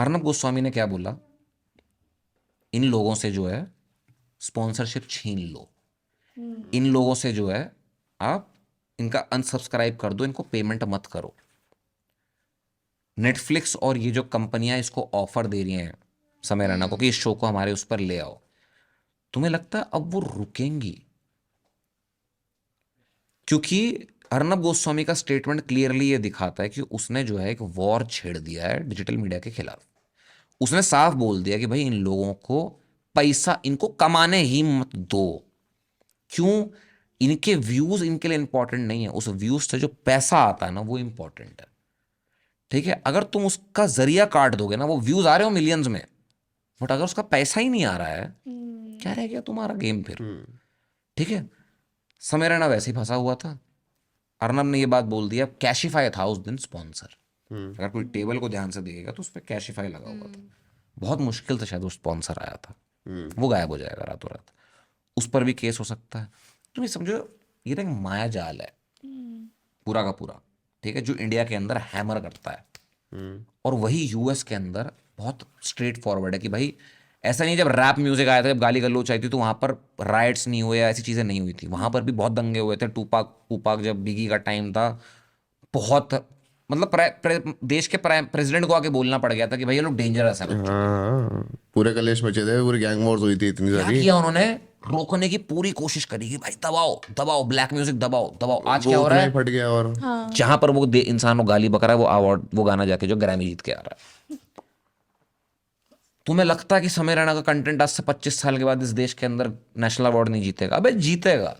अर्नब गोस्वामी ने क्या बोला, इन लोगों से जो है स्पॉन्सरशिप छीन लो, इन लोगों से जो है आप इनका अनसब्सक्राइब कर दो, इनको पेमेंट मत करो। नेटफ्लिक्स और ये जो कंपनियां इसको ऑफर दे रही हैं समय रैना को कि इस शो को हमारे उस पर ले आओ, तुम्हें लगता है अब वो रुकेंगी? क्योंकि अर्नब गोस्वामी का स्टेटमेंट क्लियरली ये दिखाता है कि उसने जो है एक वॉर छेड़ दिया है डिजिटल मीडिया के खिलाफ। उसने साफ बोल दिया कि भाई इन लोगों को पैसा, इनको कमाने ही मत दो। क्यों? इनके व्यूज इनके लिए इंपॉर्टेंट नहीं है, उस व्यूज से जो पैसा आता है ना वो इंपॉर्टेंट है। ठीक है, अगर तुम उसका जरिया काट दोगे ना, वो व्यूज आ रहे हो मिलियंस में, बट अगर उसका पैसा ही नहीं आ रहा है, क्या रह गया तुम्हारा गेम फिर? ठीक है, समय रैना वैसे ही फंसा हुआ था। अर्नब ने ये बात बोल दिया, कैशिफाई था उस दिन स्पॉन्सर। अगर कोई टेबल को ध्यान से देखेगा तो उस पर कैशिफाई लगा हुआ था। बहुत मुश्किल से शायद वो स्पॉन्सर आया था, वो गायब हो जाएगा रातों रात। उस पर भी केस हो सकता है। तुम ये समझो, ये ना एक माया जाल है पूरा का पूरा। ठीक है, जो इंडिया के अंदर हैमर करता है, और वही यूएस के अंदर बहुत स्ट्रेट फॉरवर्ड है कि भाई ऐसा नहीं, जब रैप म्यूजिक आया था, जब गाली गलौच आई थी, तो वहां पर राइट्स नहीं हुए या ऐसी चीजें नहीं हुई थी। वहां पर भी बहुत दंगे हुए थे। टूपाक टूपाक जब बिगी का टाइम था, बहुत मतलब देश के प्रेसिडेंट को आके बोलना पड़ गया था कि भाई ये लोग डेंजरस है बच्चों के लिए। हाँ, पूरे कलेश मचे थे, पूरी गैंग वॉर्स हुई थी इतनी क्या सारी। किया उन्होंने? रोकने की पूरी कोशिश करी कि भाई दबाओ दबाओ, ब्लैक म्यूजिक दबाओ दबाओ। आज वो क्या हो रहा उतना ही है? फट गया। और जहां पर वो इंसान वो गाली बक रहा है, वो अवार्ड, वो गाना जाके जो ग्रैमी जीत के आ रहा है। तुम्हें लगता है कि समय रैना का कंटेंट आज से 25 साल के बाद इस देश के अंदर नेशनल अवार्ड नहीं जीतेगा? अबे जीतेगा,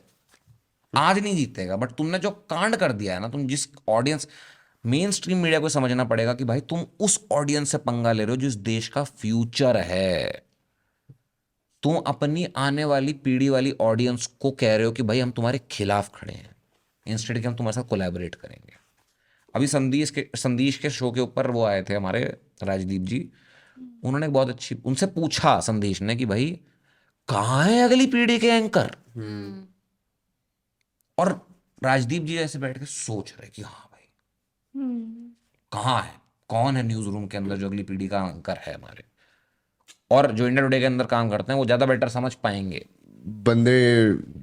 आज नहीं जीतेगा, बट तुमने जो कांड कर दिया है ना, तुम जिस ऑडियंस, मेन स्ट्रीम मीडिया को समझना पड़ेगा कि भाई तुम उस ऑडियंस से पंगा ले रहे हो जो इस देश का फ्यूचर है। तुम अपनी आने वाली पीढ़ी वाली ऑडियंस को कह रहे हो कि भाई हम तुम्हारे खिलाफ खड़े हैं, इंस्टेड कि हम तुम्हारे साथ कोलैबोरेट करेंगे। अभी संदेश के शो के ऊपर वो आए थे हमारे राजदीप जी। उन्होंने बहुत अच्छी, उनसे पूछा संदेश ने कि भाई कहाँ है अगली पीढ़ी के एंकर? और राजदीप जी ऐसे बैठ के सोच रहे कि हाँ भाई कहाँ है, कौन है न्यूज रूम के अंदर जो अगली पीढ़ी का एंकर है हमारे, और जो इंडिया टुडे के अंदर काम करते हैं वो ज्यादा बेटर समझ पाएंगे। बंदे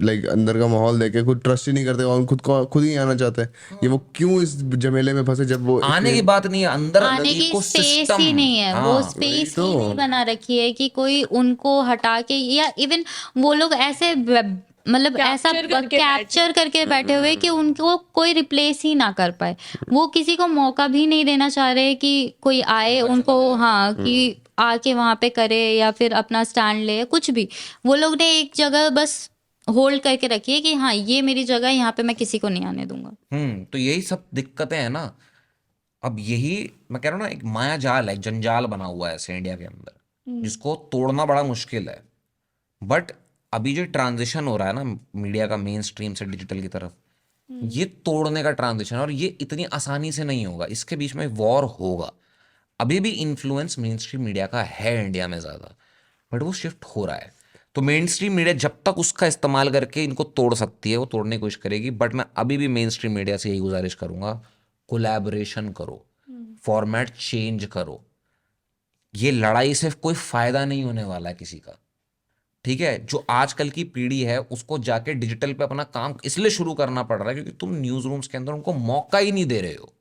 लाइक अंदर का माहौल देखे खुद ट्रस्ट ही नहीं करते और खुद ही आना चाहते हैं कि वो क्यों इस झमेले में फंसे, जब वो आने इतने। की बात नहीं है, अंदर आने की स्पेस इकोसिस्टम। ही नहीं है, वो हाँ, स्पेस तो ही नहीं बना रखी है कि कोई उनको हटा के, या इवन वो लोग ऐसे मतलब ऐसा कैप्चर करके बैठे हुए कि उनको कोई रिप्लेस ही ना कर पाए। वो किसी को मौका भी नहीं देना चाह रहे कि कोई आए उनको, हाँ, कि आके वहां पे करे या फिर अपना स्टैंड ले, कुछ भी। वो लोग ने एक जगह बस होल्ड करके रखी है कि हाँ ये मेरी जगह है, यहाँ पे मैं किसी को नहीं आने दूंगा। तो यही सब दिक्कतें हैं ना। अब यही मैं कह रहा हूँ ना, एक माया जाल है, एक जंजाल बना हुआ है ऐसे इंडिया के अंदर, जिसको तोड़ना बड़ा मुश्किल है। बट अभी जो ट्रांजिशन हो रहा है ना मीडिया का मेन स्ट्रीम से डिजिटल की तरफ, ये तोड़ने का ट्रांजिशन, और ये इतनी आसानी से नहीं होगा, इसके बीच में वॉर होगा। अभी भी इन्फ्लुएंस मेन स्ट्रीम मीडिया का है इंडिया में ज़्यादा, बट वो शिफ्ट हो रहा है। तो मेन स्ट्रीम मीडिया जब तक उसका इस्तेमाल करके इनको तोड़ सकती है वो तोड़ने की कोशिश करेगी। बट मैं अभी भी मेन स्ट्रीम मीडिया से यही गुजारिश करूंगा, कोलैबोरेशन करो, फॉर्मेट चेंज करो। ये लड़ाई से कोई फायदा नहीं होने वाला है किसी का। ठीक है, जो आजकल की पीढ़ी है उसको जाके डिजिटल पे अपना काम इसलिए शुरू करना पड़ रहा है क्योंकि तुम न्यूज रूम्स के अंदर उनको मौका ही नहीं दे रहे हो।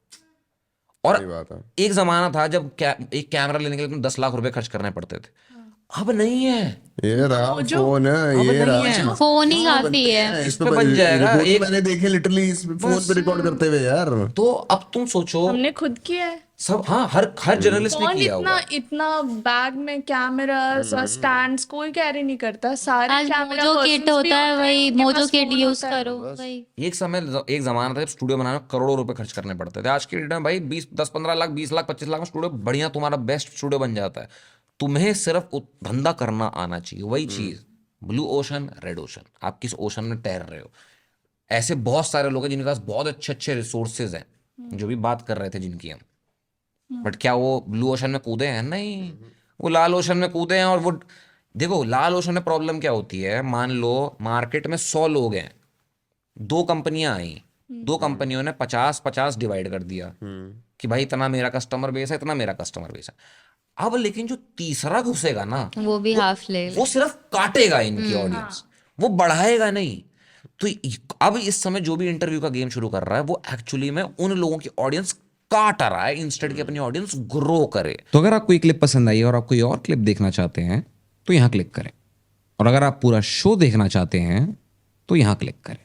और सही बात है। एक जमाना था जब एक कैमरा लेने के लिए तुम 10 लाख रुपए खर्च करने पड़ते थे। अब नहीं है, ये रहा फोन है, अब ये नहीं रहा। है। फोन ही हाँ, काफी है। इस पे बन जाएगा रिपोर्ट एक। मैंने देखे लिटरली इस फोन पे रिकॉर्ड करते हुए यार। तो अब तुम सोचो, हमने खुद किया है। सब, हाँ, हर जर्नलिस्ट ने कौन किया इतना हुआ। इतना बैग में कैमरास और स्टैंड्स कोई कैरी नहीं करता। सारे आज कैमरा मोजो किट पर्सन्स भी होता है, होते हैं, वही उनके मोजो पास किट फोन यूज होता है। करो, वही। एक जमाना था जब स्टूडियो बनाने में करोड़ों रुपए खर्च करने पड़ते थे। आज के डेट में भाई 20-10-15 लाख, 20 लाख, 25 लाख में स्टूडियो बढ़िया तुम्हारा बेस्ट स्टूडियो बन जाता है। तुम्हें सिर्फ धंधा करना आना चाहिए। वही चीज, ब्लू ओशन, रेड ओशन, आप किस ओशन में तैर रहे हो। ऐसे बहुत सारे लोग हैं जिनके पास बहुत अच्छे अच्छे रिसोर्सेज हैं, जो भी बात कर रहे थे जिनकी हम, बट क्या वो ब्लू ओशन में कूदे हैं? नहीं, वो लाल ओशन में कूदे हैं। और वो देखो, लाल ओशन में प्रॉब्लम क्या होती है, मान लो मार्केट में 100 लोग हैं, 2 कंपनियां आई, 2 कंपनियों ने 50-50 डिवाइड कर दिया कि भाई इतना मेरा कस्टमर बेस है, इतना मेरा कस्टमर बेस है। अब लेकिन जो तीसरा घुसेगा ना, वो भी हाफ ले वो सिर्फ काटेगा इनकी ऑडियंस, वो बढ़ाएगा नहीं। तो अब इस समय जो भी इंटरव्यू का गेम शुरू कर रहा है वो एक्चुअली में उन लोगों की ऑडियंस काट रहा है इंस्टेड की अपनी ऑडियंस ग्रो करे। तो अगर आपको ये क्लिप पसंद आई और आप कोई और क्लिप देखना चाहते हैं तो यहाँ क्लिक करें, और अगर आप पूरा शो देखना चाहते हैं तो यहाँ क्लिक करें।